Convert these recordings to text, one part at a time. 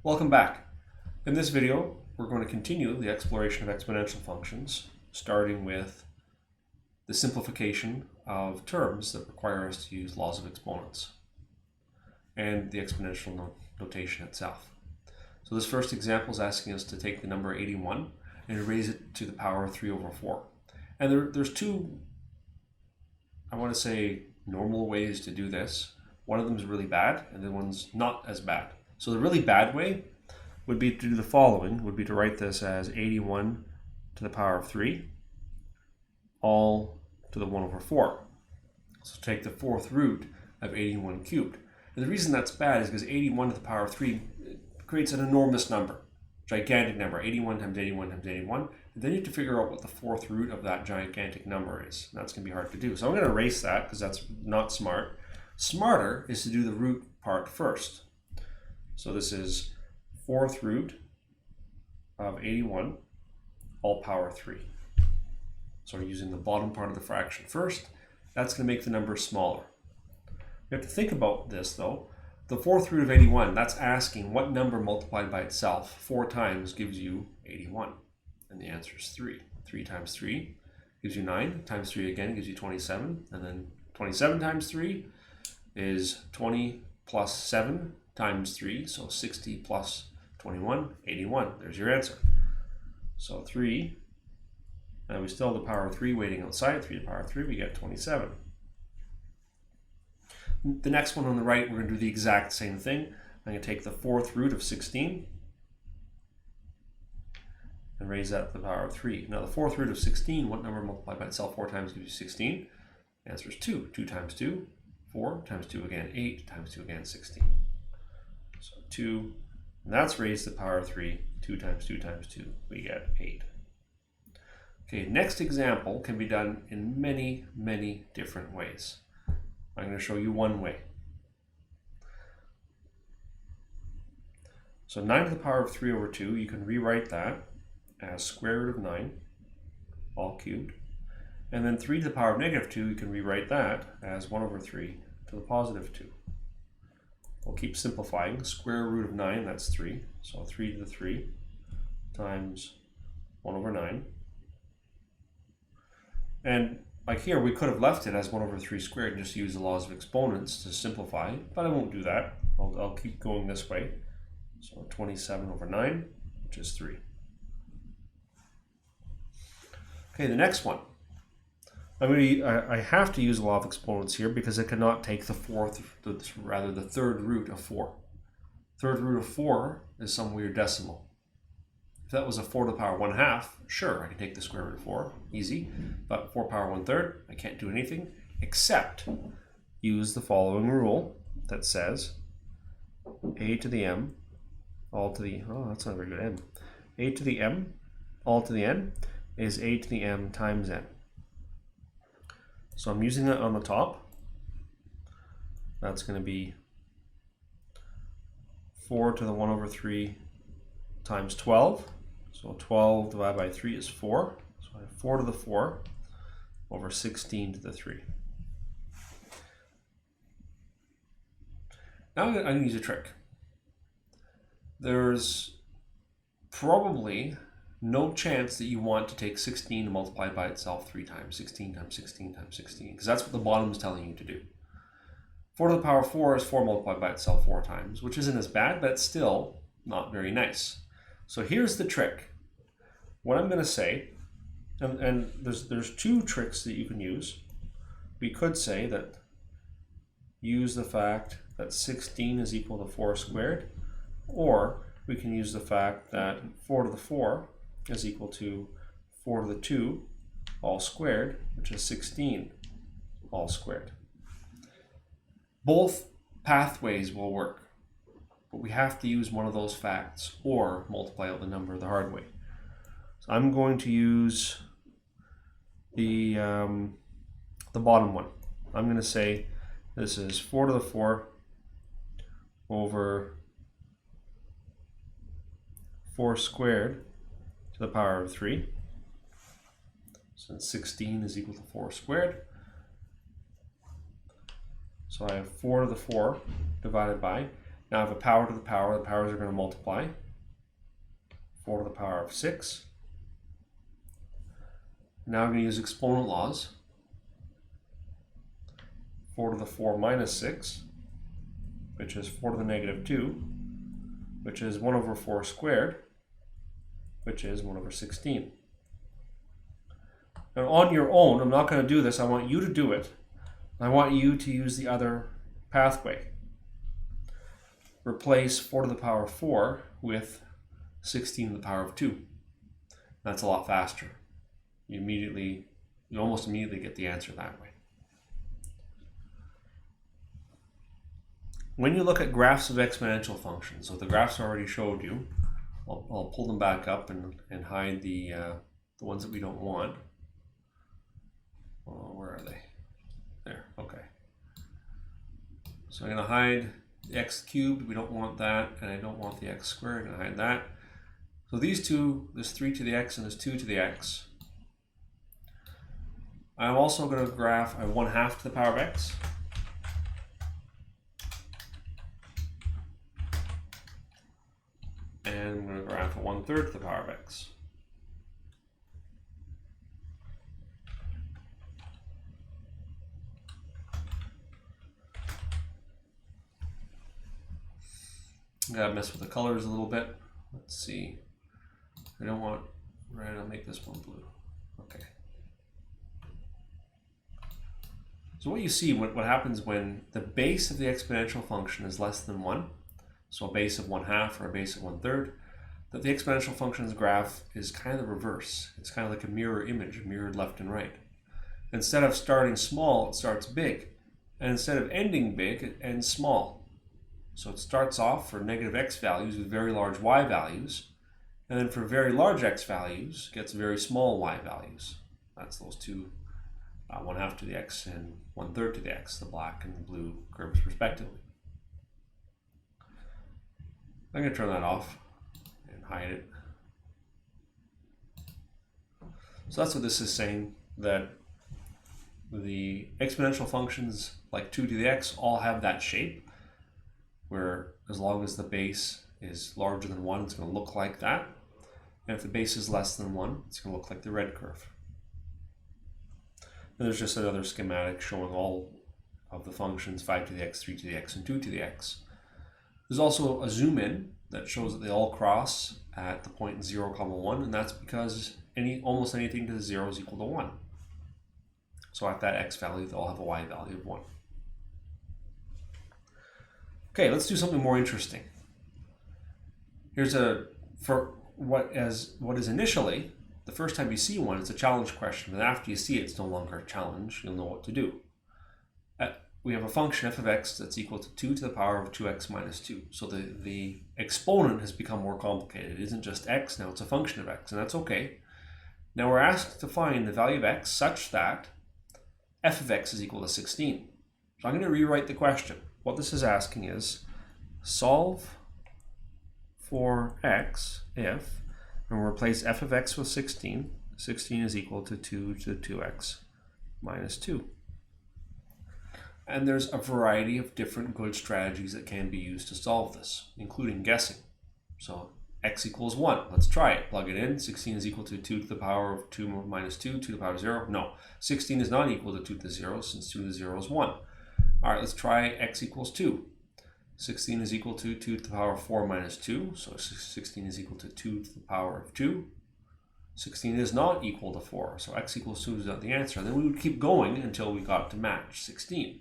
Welcome back. In this video, we're going to continue the exploration of exponential functions, starting with the simplification of terms that require us to use laws of exponents and the exponential notation itself. So this first example is asking us to take the number 81 and raise it to the power of 3 over 4. And there's two, I want to say, normal ways to do this. One of them is really bad, and the one's not as bad. So the really bad way would be to do the following, would be to write this as 81 to the power of 3, all to the 1 over 4. So take the fourth root of 81 cubed. And the reason that's bad is because 81 to the power of 3 creates an enormous number, gigantic number, 81 times 81 times 81. And then you have to figure out what the fourth root of that gigantic number is. And that's going to be hard to do. So I'm going to erase that because that's not smart. Smarter is to do the root part first. So this is fourth root of 81, all power 3. So we're using the bottom part of the fraction first. That's going to make the number smaller. We have to think about this though. The fourth root of 81, that's asking what number multiplied by itself 4 times gives you 81. And the answer is 3. 3 times 3 gives you 9, times 3 again gives you 27. And then 27 times 3 is 20 plus 7 times 3, so 60 plus 21, 81. There's your answer. So 3, and we still have the power of 3 waiting outside. 3 to the power of 3, we get 27. The next one on the right, we're going to do the exact same thing. I'm going to take the fourth root of 16 and raise that to the power of 3. Now the fourth root of 16, what number multiplied by itself 4 times gives you 16? The answer is 2. 2 times 2, 4 times 2 again, 8 times 2 again, 16. So 2, and that's raised to the power of 3. 2 times 2 times 2, we get 8. Okay, next example can be done in many, many different ways. I'm going to show you one way. So 9 to the power of 3 over 2, you can rewrite that as square root of 9, all cubed. And then 3 to the power of negative 2, you can rewrite that as 1 over 3 to the positive 2. We'll keep simplifying. Square root of 9, that's 3. So 3 to the 3 times 1 over 9. And like here, we could have left it as 1 over 3 squared and just use the laws of exponents to simplify, but I won't do that. I'll keep going this way. So 27 over 9, which is 3. Okay, the next one. I have to use the law of exponents here because I cannot take the third root of 4. Third root of 4 is some weird decimal. If that was a 4 to the power 1/2, sure, I can take the square root of 4, easy. But 4 power 1/3, I can't do anything except use the following rule that says a to the m, all to the, oh, that's not a very good m. A to the m, all to the n, is a to the m times n. So I'm using that on the top. That's going to be 4 to the 1 over 3 times 12. So 12 divided by 3 is 4. So I have 4 to the 4 over 16 to the 3. Now I'm going to use a trick. There's probably no chance that you want to take 16 and multiply by itself 3 times. 16 times 16 times 16, because that's what the bottom is telling you to do. 4 to the power 4 is 4 multiplied by itself 4 times, which isn't as bad, but it's still not very nice. So here's the trick. What I'm going to say, and there's two tricks that you can use. We could say that use the fact that 16 is equal to 4 squared, or we can use the fact that 4 to the 4 is equal to 4 to the 2 all squared, which is 16 all squared. Both pathways will work, but we have to use one of those facts or multiply out the number the hard way. So I'm going to use the bottom one. I'm going to say this is 4 to the 4 over 4 squared to the power of 3. Since 16 is equal to 4 squared. So I have 4 to the 4 divided by, Now I have a power to the power. The powers are going to multiply. 4 to the power of 6. Now I'm going to use exponent laws. 4 to the 4 minus 6, which is 4 to the negative 2, which is 1 over 4 squared, which is 1 over 16. Now on your own, I'm not going to do this. I want you to do it. I want you to use the other pathway. Replace 4 to the power of 4 with 16 to the power of 2. That's a lot faster. You almost immediately get the answer that way. When you look at graphs of exponential functions, so the graphs I already showed you, I'll pull them back up and hide the ones that we don't want. Oh, where are they? There, okay. So I'm going to hide the x cubed, we don't want that, and I don't want the x squared, I'm going to hide that. So these two, there's 3 to the x and there's 2 to the x. I'm also going to graph a 1/2 to the power of x. And I'm going to graph a 1/3 to the power of x. I gotta mess with the colors a little bit. Let's see. I don't want red, I'll make this one blue. Okay. So what you see, what happens when the base of the exponential function is less than 1, so a base of 1/2 or a base of 1/3, that the exponential function's graph is kind of the reverse. It's kind of like a mirror image, mirrored left and right. Instead of starting small, it starts big. And instead of ending big, it ends small. So it starts off for negative x values with very large y values, and then for very large x values, gets very small y values. That's those two, 1/2 to the x and 1/3 to the x, the black and the blue curves respectively. I'm going to turn that off and hide it. So that's what this is saying, that the exponential functions like 2 to the x all have that shape, where as long as the base is larger than 1, it's going to look like that. And if the base is less than 1, it's going to look like the red curve. And there's just another schematic showing all of the functions, 5 to the x, 3 to the x, and 2 to the x. There's also a zoom in that shows that they all cross at the point 0, 1, and that's because almost anything to the 0 is equal to 1. So at that x value, they'll have a y value of 1. Okay, let's do something more interesting. Here's for what is initially, the first time you see one, it's a challenge question, but after you see it, it's no longer a challenge. You'll know what to do. We have a function f of x that's equal to 2 to the power of 2x minus 2. So the exponent has become more complicated. It isn't just x, now it's a function of x, and that's okay. Now we're asked to find the value of x such that f of x is equal to 16. So I'm going to rewrite the question. What this is asking is, solve for x if, and we'll replace f of x with 16. 16 is equal to 2 to the 2x minus 2. And there's a variety of different good strategies that can be used to solve this, including guessing. So x equals 1. Let's try it. Plug it in. 16 is equal to 2 to the power of 2 minus 2, 2 to the power of 0. No, 16 is not equal to 2 to the 0, since 2 to the 0 is 1. All right, let's try x equals 2. 16 is equal to 2 to the power of 4 minus 2, so 16 is equal to 2 to the power of 2. 16 is not equal to 4, so x equals 2 is not the answer. And then we would keep going until we got to match 16.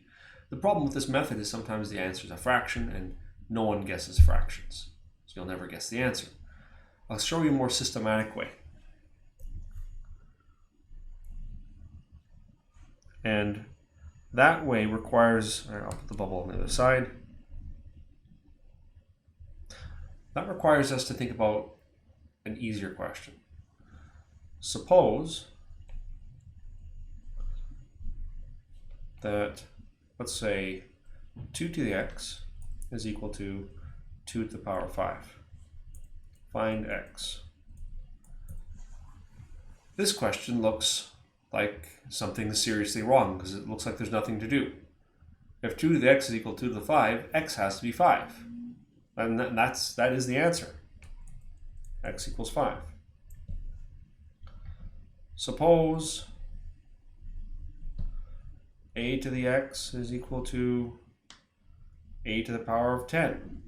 The problem with this method is sometimes the answer is a fraction, and no one guesses fractions, so you'll never guess the answer. I'll show you a more systematic way. And that way requires, I'll put the bubble on the other side. That requires us to think about an easier question. Suppose that, let's say, 2 to the x is equal to 2 to the power of 5. Find x. This question looks like something seriously wrong because it looks like there's nothing to do. If 2 to the x is equal to 2 to the 5, x has to be 5. And that is the answer. X equals 5. Suppose a to the x is equal to a to the power of 10.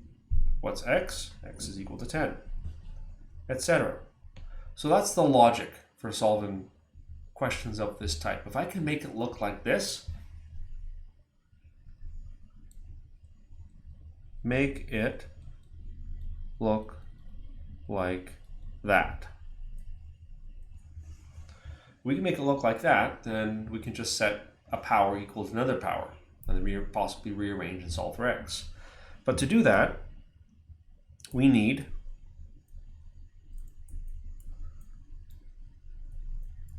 What's x? X is equal to 10, etc. So that's the logic for solving questions of this type. If I can make it look like this, make it look like that. We can make it look like that, then we can just set a power equal to another power, and then possibly rearrange and solve for x. But to do that, we need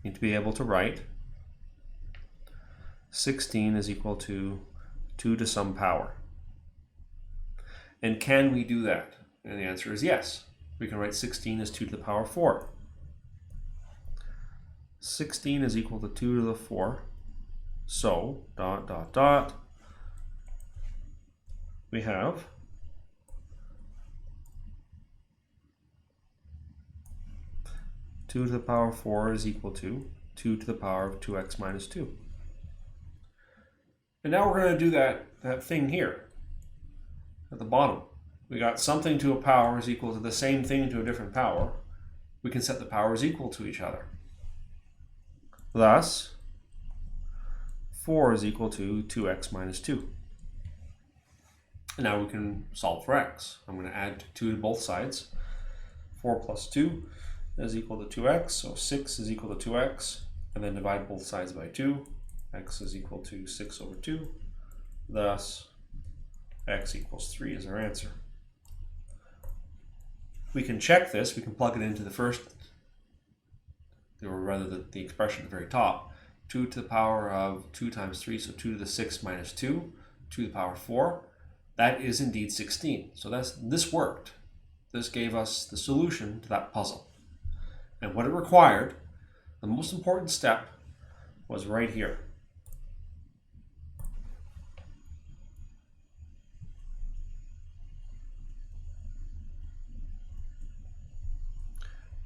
to be able to write 16 is equal to 2 to some power. And can we do that? And the answer is yes. We can write 16 as 2 to the power 4. 16 is equal to 2 to the 4. So, dot, dot, dot. We have two to the power 4 is equal to 2 to the power of 2x minus 2. And now we're going to do that thing here at the bottom. We got something to a power is equal to the same thing to a different power. We can set the powers equal to each other. Thus, 4 is equal to 2x minus 2. And now we can solve for x. I'm going to add 2 to both sides. 4 plus 2 is equal to 2x, so 6 is equal to 2x, and then divide both sides by 2. X is equal to 6 over 2. Thus, x equals 3 is our answer. We can check this. We can plug it into the first, or rather the expression at the very top. 2 to the power of 2 times 3, so 2 to the 6 minus 2, 2 to the power 4. That is indeed 16. So this worked. This gave us the solution to that puzzle. And what it required, the most important step, was right here.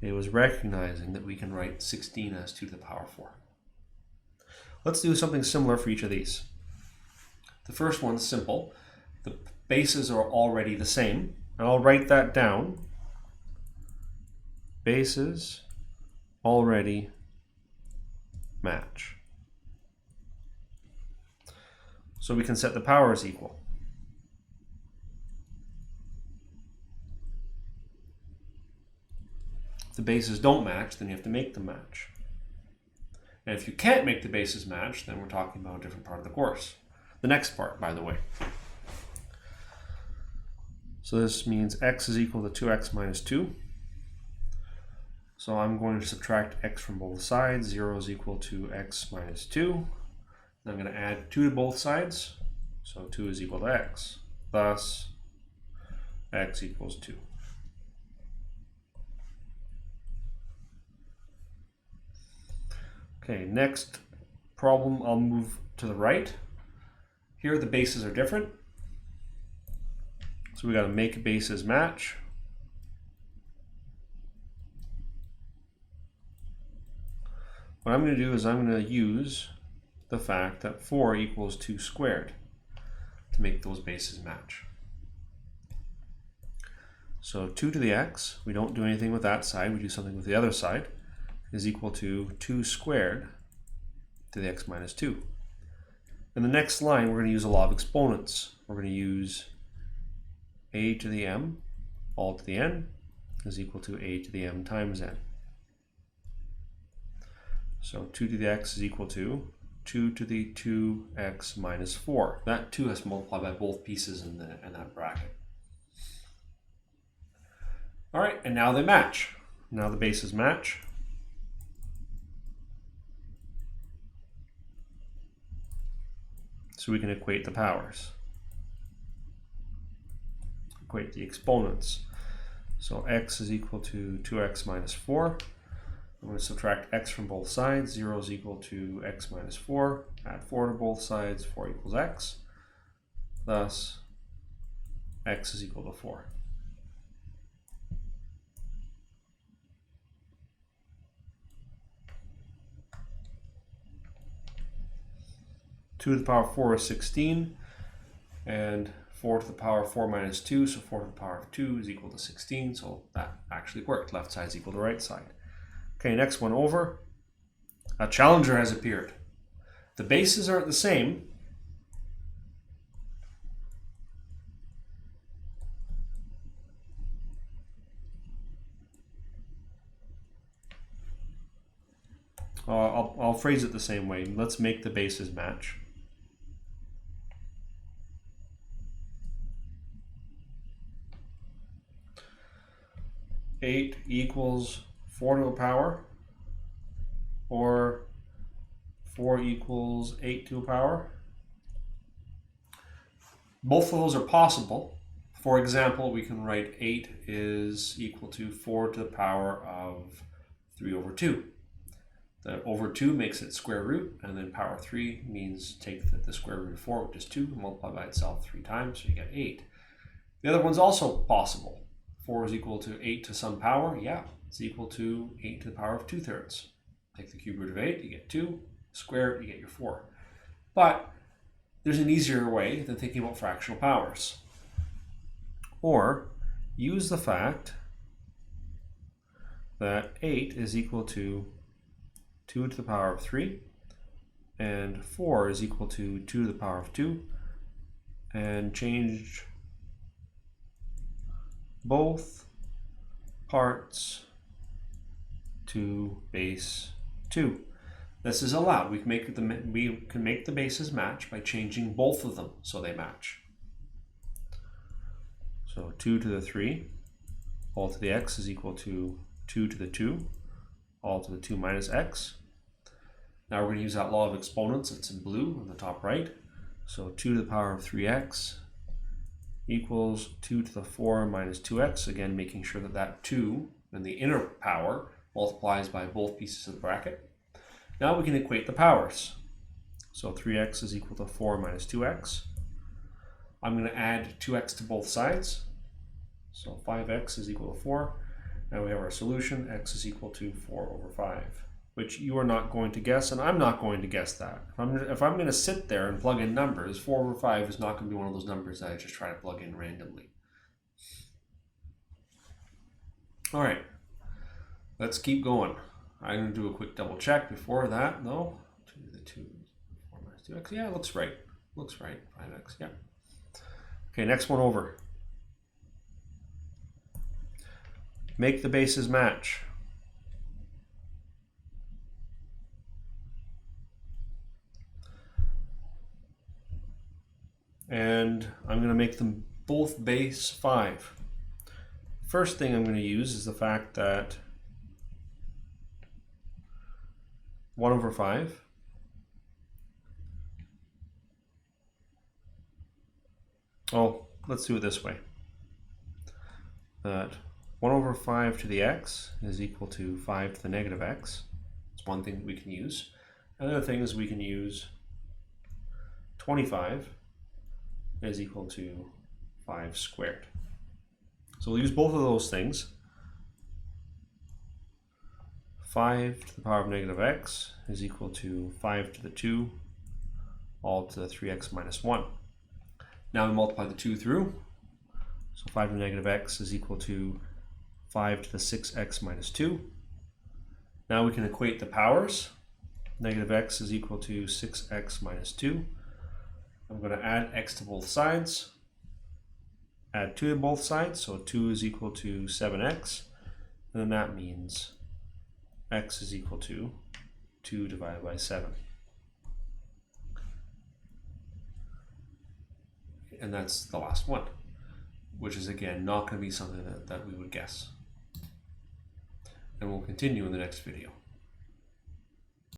It was recognizing that we can write 16 as 2 to the power 4. Let's do something similar for each of these. The first one's simple. The bases are already the same. And I'll write that down. Bases already match. So we can set the powers equal. If the bases don't match, then you have to make them match. And if you can't make the bases match, then we're talking about a different part of the course. The next part, by the way. So this means x is equal to 2x minus 2. So I'm going to subtract x from both sides. 0 is equal to x minus 2. I'm going to add 2 to both sides. So 2 is equal to x. Thus, x equals 2. Okay, next problem, I'll move to the right. Here the bases are different. So we got to make bases match. What I'm going to do is I'm going to use the fact that 4 equals 2 squared to make those bases match. So 2 to the x, we don't do anything with that side, we do something with the other side, is equal to 2 squared to the x minus 2. In the next line, we're going to use a law of exponents. We're going to use a to the m all to the n is equal to a to the m times n. So 2 to the x is equal to 2 to the 2x minus 4. That 2 has to multiply by both pieces in that bracket. All right, and now they match. Now the bases match. So we can equate the powers. Equate the exponents. So x is equal to 2x minus 4. I'm going to subtract x from both sides. 0 is equal to x minus 4. Add 4 to both sides. 4 equals x. Thus, x is equal to 4. 2 to the power of 4 is 16, and 4 to the power of 4 minus 2, so 4 to the power of 2 is equal to 16, so that actually worked. Left side is equal to right side. Okay, next one over. A challenger has appeared. The bases aren't the same. I'll phrase it the same way. Let's make the bases match. Eight equals 4 to the power, or 4 equals 8 to the power. Both of those are possible. For example, we can write 8 is equal to 4 to the power of 3 over 2. The over 2 makes it square root, and then power 3 means take the square root of 4, which is 2, and multiply by itself 3 times, so you get 8. The other one's also possible. 4 is equal to 8 to some power. Yeah, it's equal to 8 to the power of 2/3. Take the cube root of 8, you get 2. Square it, you get your 4. But there's an easier way than thinking about fractional powers. Or use the fact that 8 is equal to 2 to the power of 3, and 4 is equal to 2 to the power of 2, and change both parts to base 2. This is allowed. We can make the bases match by changing both of them so they match. So 2 to the 3 all to the x is equal to 2 to the 2 all to the 2 minus x. Now we're going to use that law of exponents. It's in blue on the top right. So 2 to the power of 3x equals 2 to the 4 minus 2x. Again, making sure that that 2 in the inner power multiplies by both pieces of the bracket. Now we can equate the powers. So 3x is equal to 4 minus 2x. I'm going to add 2x to both sides. So 5x is equal to 4. Now we have our solution. X is equal to 4 over 5. Which you are not going to guess, and I'm not going to guess that. If I'm going to sit there and plug in numbers, 4 over 5 is not going to be one of those numbers that I just try to plug in randomly. All right, let's keep going. I'm going to do a quick double check before that. No, 2 to the 2, 4 minus 2x. Yeah, it looks right. Looks right. 5x. Yeah. Okay, next one over. Make the bases match. And I'm going to make them both base 5. First thing I'm going to use is the fact that 1 over 5 let's do it this way. That 1 over 5 to the x is equal to 5 to the negative x. It's one thing that we can use. Another thing is we can use 25 is equal to 5 squared. So we'll use both of those things. 5 to the power of negative x is equal to 5 to the 2 all to the 3x minus 1. Now we multiply the 2 through. So 5 to the negative x is equal to 5 to the 6x minus 2. Now we can equate the powers. Negative x is equal to 6x minus 2. I'm going to add x to both sides. Add 2 to both sides, so 2 is equal to 7x. And then that means x is equal to 2 divided by 7. And that's the last one, which is again not going to be something that we would guess. And we'll continue in the next video.